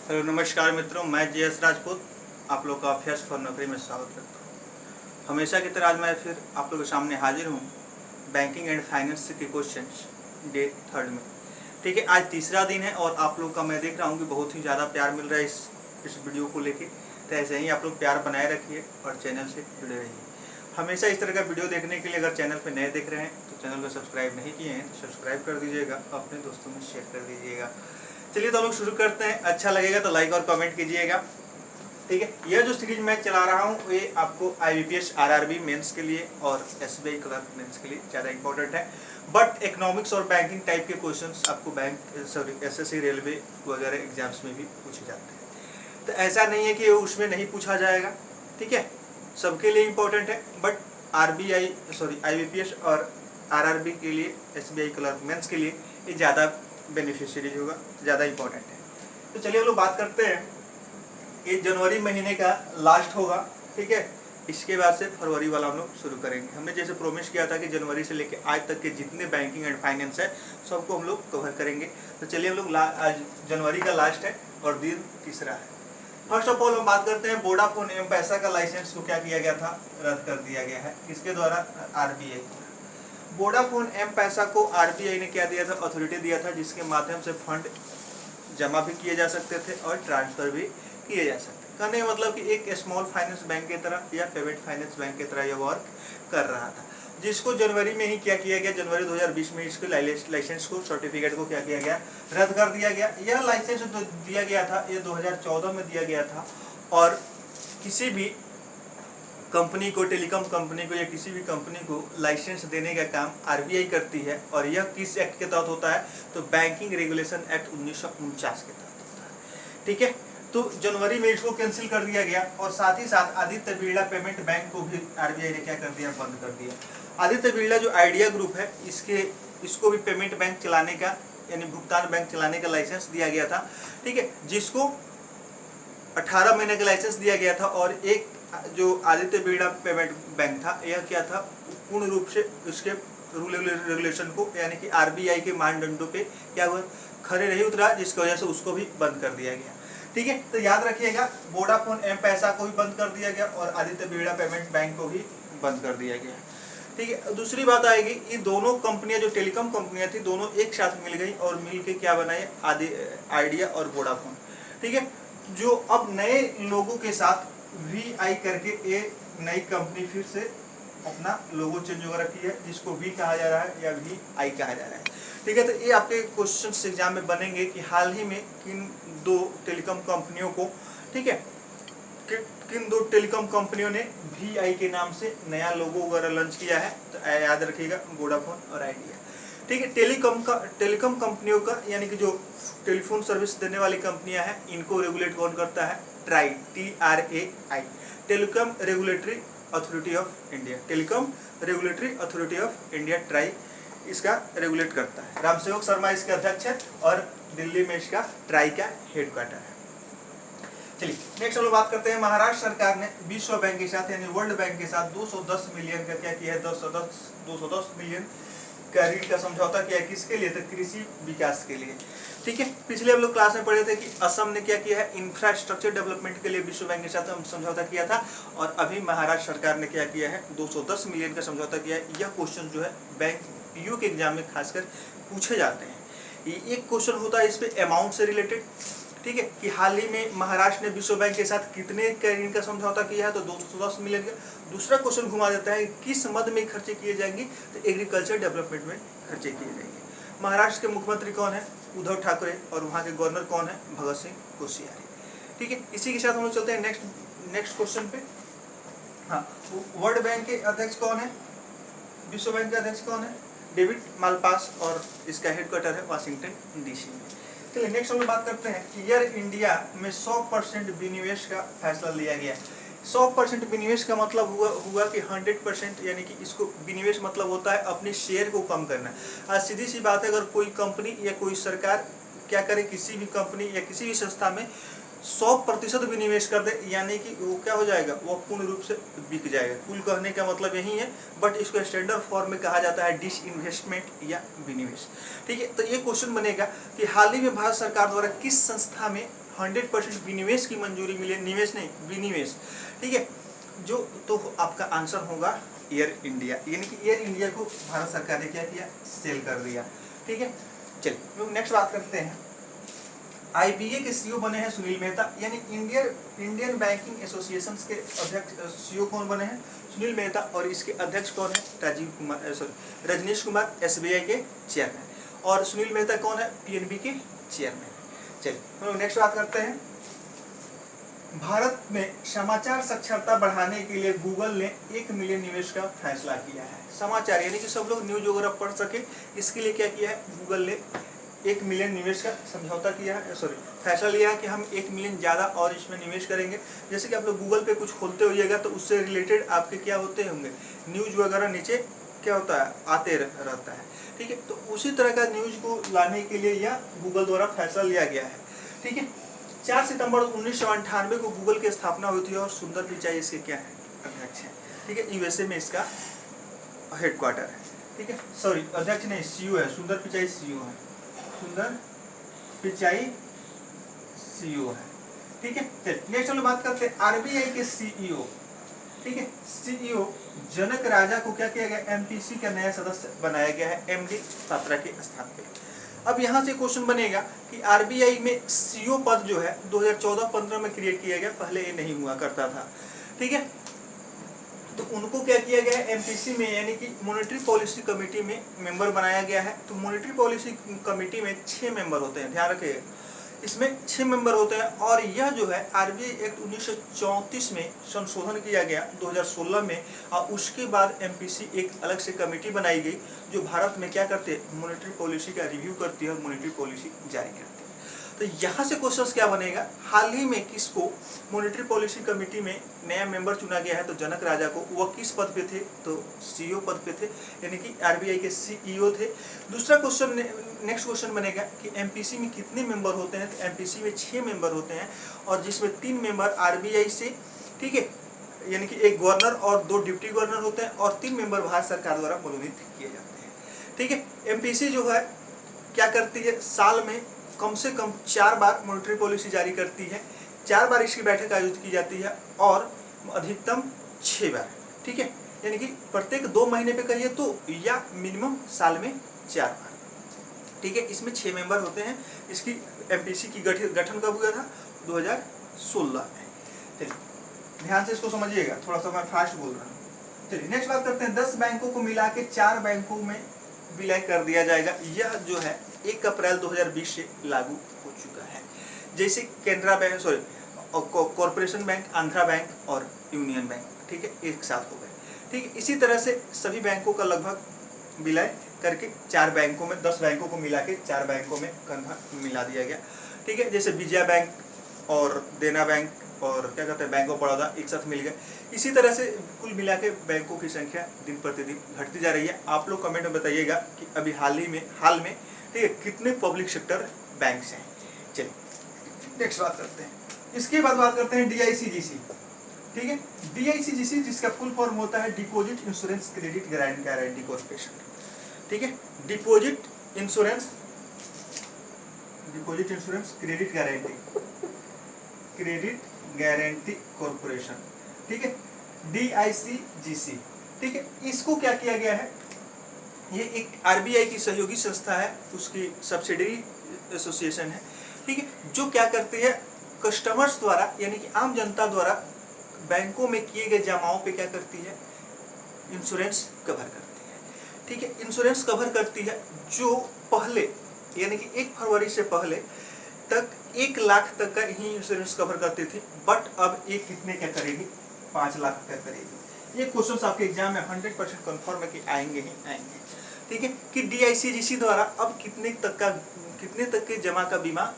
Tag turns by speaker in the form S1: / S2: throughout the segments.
S1: Hello नमस्कार मित्रों, मैं JS राजपूत आप लोग का अफेयर्स फॉर नौकरी में स्वागत करता हूँ। हमेशा की तरह आज मैं फिर आप लोगों के सामने हाजिर हूँ बैंकिंग एंड फाइनेंस के क्वेश्चंस डे 3 में। ठीक है, आज तीसरा दिन है और आप लोग का मैं देख रहा हूँ कि बहुत ही ज़्यादा प्यार मिल रहा है इस वीडियो को लेके। तो ऐसे ही आप लोग प्यार बनाए रखिए और चैनल से जुड़े रहिए। हमेशा इस तरह का वीडियो देखने के लिए अगर चैनल पर नए देख रहे हैं तो चैनल को सब्सक्राइब नहीं किए हैं तो सब्सक्राइब कर दीजिएगा, अपने दोस्तों में शेयर कर दीजिएगा। चलिए तो लोग शुरू करते हैं। अच्छा लगेगा तो लाइक और कमेंट कीजिएगा। ठीक है, यह जो सीरीज मैं चला रहा हूँ ये आपको IBPS RRB मेंस के लिए और SBI क्लर्क मेंस के लिए ज़्यादा इंपॉर्टेंट है। बट इकोनॉमिक्स और बैंकिंग टाइप के क्वेश्चंस आपको SSC रेलवे वगैरह एग्जाम्स में भी पूछे जाते हैं। तो ऐसा नहीं है कि उसमें नहीं पूछा जाएगा। ठीक है, सबके लिए इम्पोर्टेंट है। बट IBPS और RRB के लिए, SBI क्लर्क मेंस के लिए ये ज़्यादा बेनिफिशियरी होगा, ज़्यादा इम्पोर्टेंट है। तो चलिए हम लोग बात करते हैं। ये जनवरी महीने का लास्ट होगा। ठीक है, इसके बाद से फरवरी वाला हम लोग शुरू करेंगे। हमने जैसे प्रोमिस किया था कि जनवरी से लेकर आज तक के जितने बैंकिंग एंड फाइनेंस है सबको हम लोग कवर करेंगे। तो चलिए हम लोग आज जनवरी का लास्ट है और दिन तीसरा है। फर्स्ट ऑफ ऑल हम बात करते हैं वोडाफोन एम पैसा का लाइसेंस को क्या किया गया था, रद्द कर दिया गया है। किसके द्वारा? RBI। वोडाफोन एम पैसा को RBI ने क्या दिया था? अथॉरिटी दिया था, जिसके माध्यम से फंड जमा भी किए जा सकते थे और ट्रांसफर भी किए जा सकते। कहने का मतलब कि एक स्मॉल फाइनेंस बैंक की तरह या पेमेंट फाइनेंस बैंक की तरह यह वर्क कर रहा था, जिसको जनवरी में ही क्या किया गया, जनवरी 2020 में इसके लाइसेंस को, सर्टिफिकेट को क्या किया गया, रद्द कर दिया गया। यह लाइसेंस जो दिया गया था ये 2014 में दिया गया था। और किसी भी कंपनी को, टेलीकॉम कंपनी को या किसी भी कंपनी को लाइसेंस देने का काम RBI करती है। और यह किस एक्ट के तहत होता है? तो बैंकिंग रेगुलेशन एक्ट 1949 के तहत होता है। ठीक है, तो जनवरी में इसको कैंसिल कर दिया गया और साथ ही साथ आदित्य बिरला पेमेंट बैंक को भी RBI ने क्या कर दिया, बंद कर दिया। आदित्य बिरला जो आइडिया ग्रुप है इसको भी पेमेंट बैंक चलाने का, यानी भुगतान बैंक चलाने का लाइसेंस दिया गया था। ठीक है, जिसको 18 महीने का लाइसेंस दिया गया था। और एक जो आदित्य बिरला पेमेंट बैंक था यह क्या था, पूर्ण रूप से उसके रूल रेगुलेशन को, यानी कि RBI के मानदंडों पे क्या हुआ, खरे नहीं उतरा, जिसकी वजह से उसको भी बंद कर दिया गया। ठीक है, तो याद रखिएगा वोडाफोन एम पैसा को भी बंद कर दिया गया और आदित्य बिरला पेमेंट बैंक को भी बंद कर दिया गया। ठीक है, दूसरी बात आएगी, ये दोनों कंपनियां जो टेलीकॉम कंपनियां थी दोनों एक साथ मिल गई और मिल के क्या बनाए, आइडिया और वोडाफोन। ठीक है, जो अब नए लोगों के साथ VI करके ये नई कंपनी फिर से अपना लोगो चेंज हो रखी है, जिसको V कहा जा रहा है या VI कहा जा रहा है। ठीक है, तो ये आपके क्वेश्चन एग्जाम में बनेंगे कि हाल ही में किन दो टेलीकॉम कंपनियों को, ठीक है, किन दो टेलीकॉम कंपनियों ने VI के नाम से नया लोगो वगैरह लॉन्च किया है। तो याद रखिएगा वोडाफोन और आइडिया। ठीक है, टेलीकॉम कंपनियों का, यानी कि जो टेलीफोन सर्विस देने वाली कंपनियां हैं, इनको रेगुलेट कौन करता है? TRAI, TRAI, telecom regulatory authority of India. Telecom regulatory authority of India TRAI इसका रेगुलेट करता है। रामसेवक शर्मा इसके अध्यक्ष है और दिल्ली में इसका TRAI का हेडक्वार्टर है। चलिए नेक्स्ट हम लोग बात करते हैं। महाराष्ट्र सरकार ने विश्व बैंक के साथ, यानी वर्ल्ड बैंक के साथ 210 मिलियन का क्या किया है, 210 मिलियन का ऋण का समझौता किया है। किसके लिए? तो कृषि विकास के लिए। ठीक है, पिछले हम लोग क्लास में पढ़े थे कि असम ने क्या किया है, इंफ्रास्ट्रक्चर डेवलपमेंट के लिए विश्व बैंक के साथ हम समझौता किया था। और अभी महाराष्ट्र सरकार ने क्या किया है, 210 मिलियन का समझौता किया है। यह क्वेश्चन जो है बैंक PU के एग्जाम में खासकर पूछे जाते हैं। ये एक क्वेश्चन होता है इस पे अमाउंट से रिलेटेड। ठीक है, कि हाल ही में महाराष्ट्र ने विश्व बैंक के साथ कितने का ऋण का समझौता किया है, तो 210 मिलियन का। दूसरा क्वेश्चन घुमा देता है किस मद में खर्चे किए जाएंगे, तो एग्रीकल्चर डेवलपमेंट में खर्चे किए जाएंगे। महाराष्ट्र के मुख्यमंत्री कौन है? उद्धव ठाकरे। और वहाँ के गवर्नर कौन है? भगत सिंह कोश्यारी। ठीक है, इसी के साथ हम लोग चलते हैं नेक्स्ट क्वेश्चन पे। हाँ, वर्ल्ड बैंक के अध्यक्ष कौन है? विश्व बैंक के अध्यक्ष कौन है? David Malpass. और इसका हेडक्वार्टर है वाशिंगटन DC में। चलिए नेक्स्ट हम लोग बात करते हैं कि एयर इंडिया में 100% विनिवेश का फैसला लिया गया। 100% विनिवेश का मतलब हुआ कि 100%, यानी कि इसको विनिवेश मतलब होता है अपने शेयर को कम करना। आज सीधी सी बात है, अगर कोई कंपनी या कोई सरकार क्या करे, किसी भी कंपनी या किसी भी संस्था में 100% विनिवेश कर दे, यानी कि वो क्या हो जाएगा, वो पूर्ण रूप से बिक जाएगा। कुल कहने का मतलब यही है, बट इसको स्टैंडर्ड फॉर्म में कहा जाता है डिसइन्वेस्टमेंट या विनिवेश। ठीक है, तो ये क्वेश्चन बनेगा कि हाल ही में भारत सरकार द्वारा किस संस्था में 100% विनिवेश की मंजूरी मिले, निवेश नहीं विनिवेश, ठीक है, जो तो आपका आंसर होगा एयर इंडिया, यानी कि एयर इंडिया को भारत सरकार ने क्या किया, सेल कर दिया, ठीक है। चलिए नेक्स्ट बात करते हैं। आईबीए के सीईओ बने हैं सुनील मेहता, यानी इंडियन बैंकिंग एसोसिएशन के अध्यक्ष सीईओ कौन बने हैं, सुनील मेहता, और इसके अध्यक्ष कौन है, रजनीश कुमार, एसबीआई के चेयरमैन, और सुनील मेहता कौन है, पीएनबी के चेयरमैन। चलिए हम लोग नेक्स्ट बात करते हैं। भारत में समाचार साक्षरता बढ़ाने के लिए गूगल ने 1 मिलियन निवेश का फैसला किया है। समाचार यानी कि सब लोग न्यूज वगैरह पढ़ सके, इसके लिए क्या किया है, गूगल ने 1 मिलियन निवेश का समझौता किया है, फैसला लिया है कि हम 1 मिलियन ज़्यादा और इसमें निवेश करेंगे। जैसे कि आप लोग गूगल पे कुछ खोलते होइएगा तो उससे रिलेटेड आपके क्या होते होंगे, न्यूज वगैरह नीचे क्या होता है, आते रहता है, ठीक है। तो उसी तरह का न्यूज को लाने के लिए यह गूगल द्वारा फैसला लिया गया है, ठीक है। 4 सितंबर 1998 को गूगल की स्थापना हुई थी और सुंदर पिचाई इसके क्या है, अध्यक्ष हैं, ठीक है। यूएसए में इसका हेडक्वार्टर है, ठीक है, सॉरी अध्यक्ष नहीं सीईओ है, सुंदर पिचाई सीईओ है, सुंदर पिचाई सीईओ है, ठीक है। नेक्स्ट हम बात करते हैं आरबीआई के सीईओ, ठीक है। सीईओ जनक राजा को क्या किया गया, एमपीसी का नया सदस्य बनाया गया है एमडी पात्रा के स्थान पे। अब यहाँ से क्वेश्चन बनेगा कि आरबीआई में सीईओ पद जो है 2014-15 में क्रिएट किया गया, पहले ये नहीं हुआ करता था, ठीक है। तो उनको क्या किया गया है, एमपीसी में यानी कि मॉनेटरी पॉलिसी कमेटी में मेंबर बनाया गया है। तो मॉनेटरी पॉलिसी कमेटी में 6 मेंबर होते हैं, ध्यान रखिएगा, इसमें 6 मेंबर होते हैं। और यह जो है आरबीआई एक्ट 1934 में संशोधन किया गया 2016 में, और उसके बाद एमपीसी एक अलग से कमेटी बनाई गई जो भारत में क्या करते हैं, मॉनेटरी पॉलिसी का रिव्यू करती है और मॉनेटरी पॉलिसी जारी करती है। तो यहाँ से क्वेश्चन क्या बनेगा, हाल ही में किसको मॉनेटरी पॉलिसी कमेटी में नया मेंबर चुना गया है, तो जनक राजा को, वह किस पद पे थे, तो सीईओ पद पे थे, यानी कि आरबीआई के सीईओ थे। दूसरा क्वेश्चन, नेक्स्ट क्वेश्चन बनेगा कि एमपीसी में कितने मेंबर होते हैं, तो एमपीसी में 6 मेंबर होते हैं, और जिसमें 3 मेंबर आरबीआई से, ठीक है, यानी कि एक गवर्नर और 2 डिप्टी गवर्नर होते हैं, और 3 मेंबर भारत सरकार द्वारा मनोनीत किए जाते हैं, ठीक है। एमपीसी जो है क्या करती है, साल में कम से कम 4 बार मॉनेटरी पॉलिसी जारी करती है, 4 बार इसकी बैठक आयोजित की जाती है, और अधिकतम 6 बार, ठीक है, यानी कि प्रत्येक 2 महीने पे कहिए तो, या मिनिमम साल में 4 बार, ठीक है। इसमें 6 मेंबर होते हैं। इसकी एमपीसी की गठन कब हुआ था, 2016 में। चलिए ध्यान से इसको समझिएगा, थोड़ा सा मैं फास्ट बोल रहा हूँ। चलिए नेक्स्ट बात करते हैं। 10 बैंकों को मिला के 4 बैंकों में विलय कर दिया जाएगा। यह जो है 1 अप्रैल 2020 से लागू हो चुका है। जैसे Canara bank, sorry corporation bank, Andhra bank और यूनियन बैंक, ठीक है, एक साथ हो गए, ठीक है। इसी तरह से सभी बैंकों का लगभग विलय करके 4 बैंकों में, 10 बैंकों को मिला के 4 बैंकों में मिला दिया गया, ठीक है। जैसे विजया बैंक और देना बैंक और क्या कहते हैं बैंक ऑफ बड़ौदा एक साथ मिल गए। इसी तरह से कुल मिला के बैंकों की संख्या दिन प्रतिदिन घटती जा रही है। आप लोग कमेंट में बताइएगा कि अभी हाल में ठीक है कितने पब्लिक सेक्टर बैंक्स हैं। चलिए नेक्स्ट बात करते हैं। इसके बाद बात करते हैं डीआईसीजीसी, ठीक है। डीआईसीजीसी जिसका फुल फॉर्म होता है deposit insurance credit guarantee corporation, ठीक है। Deposit insurance credit guarantee corporation, ठीक है, डीआईसीजीसी, ठीक है। इसको क्या किया गया है, ये एक आरबीआई की सहयोगी संस्था है, उसकी सब्सिडरी एसोसिएशन है, ठीक है, जो क्या करती है कस्टमर्स द्वारा यानी कि आम जनता द्वारा बैंकों में किए गए जमाओं पे क्या करती है, इंश्योरेंस कवर करती है, ठीक है। इंश्योरेंस कवर करती है जो पहले यानी कि 1 फरवरी से पहले तक 1 लाख तक का ही इंश्योरेंस कवर करती थी, बट अब ये कितने का करेगी, 5 लाख का करेगी। ये क्वेश्चंस आपके एग्जाम में 100% कंफर्म है कि आएंगे ही आएंगे, ठीक है। कि डीआईसीजीसी द्वारा अब कितने तक के जमा का बीमा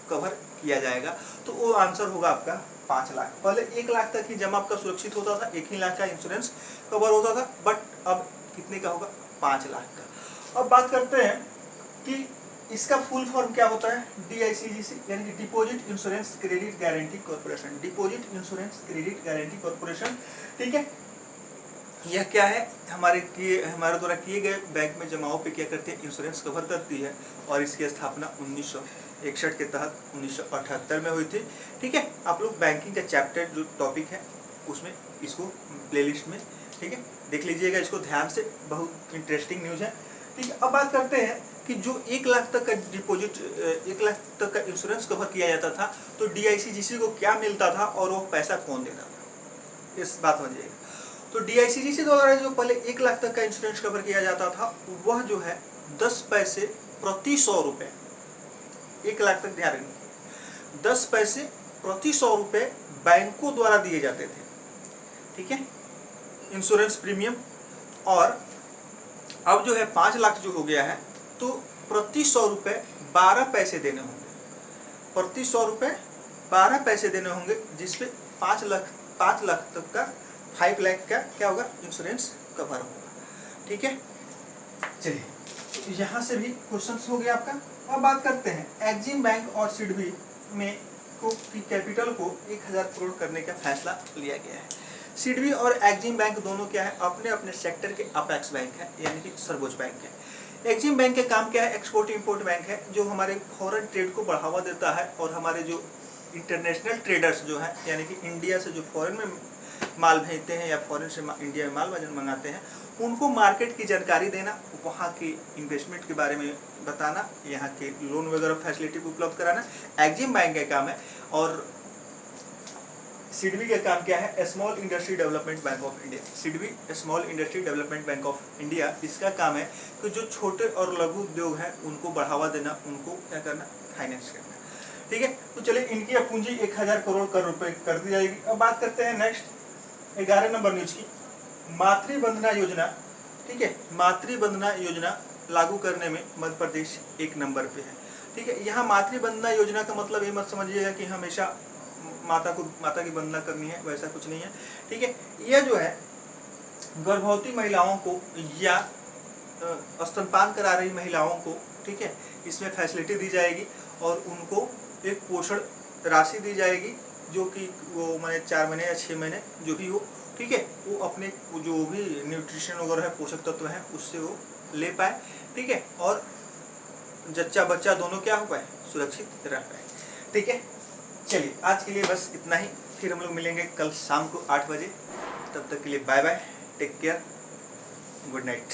S1: कवर किया जाएगा, तो वो आंसर होगा आपका 5 लाख। पहले 1 लाख तक ही जमा आपका सुरक्षित होता था, 1 ही लाख का इंश्योरेंस कवर होता था, बट अब कितने का होगा, 5 लाख का। अब बात करते हैं कि इसका फुल फॉर्म क्या होता है, डीआईसीजीसी यानी कि deposit insurance credit guarantee corporation, deposit insurance credit guarantee corporation, ठीक है। यह क्या है, हमारे द्वारा किए गए बैंक में जमाओं पे क्या करती है, इंश्योरेंस कवर करती है, और इसकी स्थापना 61 के तहत 1978 में हुई थी। ठीक है, आप लोग बैंकिंग का चैप्टर जो टॉपिक है उसमें इसको प्लेलिस्ट में, ठीक है, देख लीजिएगा इसको ध्यान से, बहुत इंटरेस्टिंग न्यूज़ है। ठीक है, अब बात करते हैं कि जो 1 लाख तक का डिपॉजिट, 1 लाख तक का इंश्योरेंस कवर किया जाता था तो DICGC को क्या मिलता था और वो पैसा कौन देता था, इस बात समझिएगा। तो DICGC द्वारा जो पहले 1 लाख तक का इंश्योरेंस कवर किया जाता था वह जो है 10 पैसे प्रति 100 रुपये, 1 लाख तक ध्यान रखिए, 10 पैसे प्रति 100 रुपये बैंकों द्वारा दिए जाते थे। ठीक है, इंश्योरेंस प्रीमियम। और अब जो है 5 लाख जो हो गया है तो प्रति 100 रुपये 12 पैसे देने होंगे, प्रति 100 रुपये 12 पैसे देने होंगे, जिसपे 5 लाख तक का 5 लाख का क्या होगा, इंश्योरेंस कवर होगा। ठीक है, चलिए यहाँ से भी क्वेश्चन हो गया आपका। अब बात करते हैं एक्जिम बैंक और सिडबी में की कैपिटल को 1000 करोड़ करने का फैसला लिया गया है। सिडबी और एक्जिम बैंक दोनों क्या है, अपने अपने सेक्टर के अपेक्स बैंक है, यानी कि सर्वोच्च बैंक है। एक्जिम बैंक का काम क्या है, एक्सपोर्ट इंपोर्ट बैंक है, जो हमारे फॉरेन ट्रेड को बढ़ावा देता है और हमारे जो इंटरनेशनल ट्रेडर्स जो है, यानी कि इंडिया से जो फॉरेन में माल भेजते हैं या फॉरेन से इंडिया में माल मंगाते हैं, उनको मार्केट की जानकारी देना, वहाँ के इन्वेस्टमेंट के बारे में बताना, यहाँ के लोन वगैरह फैसिलिटी को उपलब्ध कराना एक्जिम बैंक का काम है। और सिडबी का काम क्या है, small industry development bank of India. SIDBI small industry development bank of India, इसका काम है कि जो छोटे और लघु उद्योग हैं उनको बढ़ावा देना, उनको क्या करना, फाइनेंस करना। ठीक है, तो चलिए इनकी पूंजी 1000 करोड़ रुपए कर दी जाएगी। अब बात करते हैं नेक्स्ट 11 नंबर न्यूज की, मातृवंदना योजना। ठीक है, मातृवंदना योजना लागू करने में मध्य प्रदेश 1 नंबर पे है। ठीक है, यहाँ मातृवंदना योजना का मतलब ये मत समझिएगा कि हमेशा माता की वंदना करनी है, वैसा कुछ नहीं है। ठीक है, यह जो है गर्भवती महिलाओं को या स्तनपान करा रही महिलाओं को, ठीक है, इसमें फैसिलिटी दी जाएगी और उनको एक पोषण राशि दी जाएगी, जो कि वो मैंने 4 महीने या 6 महीने जो भी हो, ठीक है, वो अपने जो भी न्यूट्रिशन वगैरह है, पोषक तत्व हैं, उससे वो ले पाए। ठीक है, और जच्चा बच्चा दोनों क्या हो पाए, सुरक्षित रह पाए। ठीक है, चलिए आज के लिए बस इतना ही, फिर हम लोग मिलेंगे कल शाम को 8 बजे। तब तक के लिए bye bye, take care, good night.